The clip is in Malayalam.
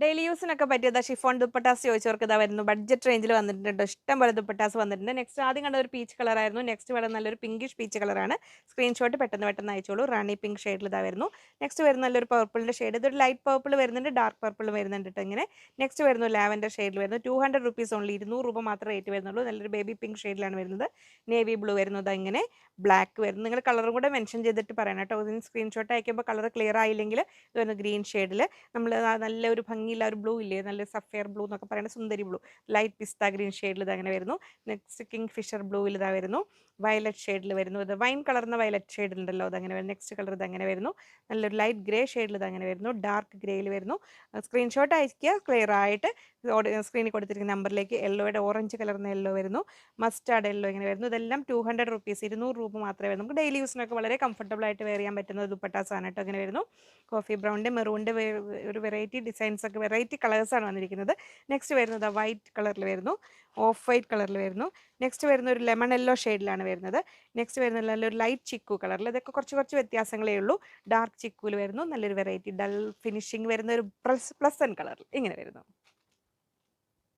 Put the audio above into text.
ഡെയിലി യൂസിനൊക്കെ പറ്റിയതാ ഷിഫോൺ ദുപ്പട്ടാസ് ചോദിച്ചവർക്ക് ഇതാ വരുന്നു. ബഡ്ജറ്റ് റേഞ്ചിൽ വന്നിട്ടുണ്ട്. ഇഷ്ടം പോലെ ദുപ്പട്ടാസ് വന്നിട്ടുണ്ട്. നെക്സ്റ്റ് ആദ്യം കണ്ട ഒരു പീച്ച് കളറായിരുന്നു. നെക്സ്റ്റ് വരുന്നത് നല്ലൊരു പിങ്കിഷ് പീച്ച് കളറാണ്. സ്ക്രീൻഷോട്ട് പെട്ടെന്ന് പെട്ടെന്ന് അയച്ചോളൂ. റാണി പിങ്ക് ഷെയ്ഡിൽ ഇതാ വരുന്നു. നെക്സ്റ്റ് വരുന്ന നല്ലൊരു പർപ്പിളിൻ്റെ ഷെയ്ഡ്. ഇതൊരു ലൈറ്റ് പർപ്പിൾ വരുന്നുണ്ട്, ഡാർക്ക് പർപ്പിൾ വരുന്നുണ്ട് കേട്ടോ ഇങ്ങനെ. നെക്സ്റ്റ് വരുന്നു ലാവൻഡർ ഷെയ്ഡിൽ വരുന്നു. 200 റുപ്പീസ് ഓൺലി, 200 രൂപ മാത്രമേ റേറ്റ് വരുന്നുള്ളൂ. നല്ലൊരു ബേബി പിങ്ക് ഷെയ്ഡിലാണ് വരുന്നത്. നേവി ബ്ലൂ വരുന്നത് ഇങ്ങനെ, ബ്ലാക്ക് വരുന്നു. നിങ്ങൾ കളറും കൂടെ മെൻഷൻ ചെയ്തിട്ട് പറയണം കേട്ടോ. ഇതിന് സ്ക്രീൻഷോട്ട് അയക്കുമ്പോൾ കളർ ക്ലിയർ ആയില്ലെങ്കിൽ ഇത് വരുന്നു ഗ്രീൻ ഷെയ്ഡിൽ. നമ്മൾ നല്ലൊരു ഭംഗിയുള്ള ഒരു ബ്ലൂ ഇല്ലേ, നല്ല സഫയർ ബ്ലൂ എന്നൊക്കെ പറയുന്നത്, സുന്ദരി ബ്ലൂ, ലൈറ്റ് പിസ്ത ഗ്രീൻ ഷെയ്ഡിൽ ഇത് അങ്ങനെ വരുന്നു. നെക്സ്റ്റ് കിങ് ഫിഷർ ബ്ലൂവിൽ ഇതാ വരുന്നു. വയലറ്റ് ഷെയ്ഡിൽ വരുന്നു. ഇത് വൈൻ കളർന്ന വയലറ്റ് ഷെയ്ഡിലുണ്ടല്ലോ, അതങ്ങനെ വരുന്നു. നെക്സ്റ്റ് കളർ ഇത് അങ്ങനെ വരുന്നു. നല്ലൊരു ലൈറ്റ് ഗ്രേ ഷെയ്ഡിൽ ഇത് അങ്ങനെ വരുന്നു. ഡാർക്ക് ഗ്രേയിൽ വരുന്നു. സ്ക്രീൻഷോട്ട് അയക്കുക ക്ലിയർ ആയിട്ട്. സ്ക്രീനിൽ കൊടുത്തിരിക്കുന്ന നമ്പറിലേക്ക്. യെല്ലോയുടെ ഓറഞ്ച് കളർന്ന യെല്ലോ വരുന്നു. മസ്റ്റാർഡ് യെല്ലോ ഇങ്ങനെ വരുന്നു. ഇതെല്ലാം 200 റുപ്പീസ്, 200 രൂപ മാത്രമേ വരുന്നു. നമുക്ക് ഡെയിലി യൂസിനൊക്കെ വളരെ കംഫർട്ടബിൾ ആയിട്ട് വെയർ ചെയ്യാൻ പറ്റുന്ന ദുപ്പട്ടാസാണ് കേട്ടോ. അങ്ങനെ വരുന്നു. കോഫി ബ്രൗണിൻ്റെ മെറൂണിൻ്റെ ഒരു വെറൈറ്റി ഡിസൈൻസ് ഒക്കെ, വെറൈറ്റി കളേഴ്സാണ് വന്നിരിക്കുന്നത്. നെക്സ്റ്റ് വരുന്നത് വൈറ്റ് കളറിൽ വരുന്നു. ഓഫ് വൈറ്റ് കളറിൽ വരുന്നു. നെക്സ്റ്റ് വരുന്ന ഒരു ലെമൺ യെല്ലോ ഷെയ്ഡിലാണ് വരുന്നത്. നെക്സ്റ്റ് വരുന്നത് നല്ലൊരു ലൈറ്റ് ചിക്കു കളറിൽ. ഇതൊക്കെ കുറച്ച് വ്യത്യാസങ്ങളേ ഉള്ളൂ. ഡാർക്ക് ചിക്കുവിൽ വരുന്നു. നല്ലൊരു വെറൈറ്റി ഡൾ ഫിനിഷിംഗ് വരുന്ന ഒരു പ്ലസൻ കളറിൽ ഇങ്ങനെ വരുന്നു.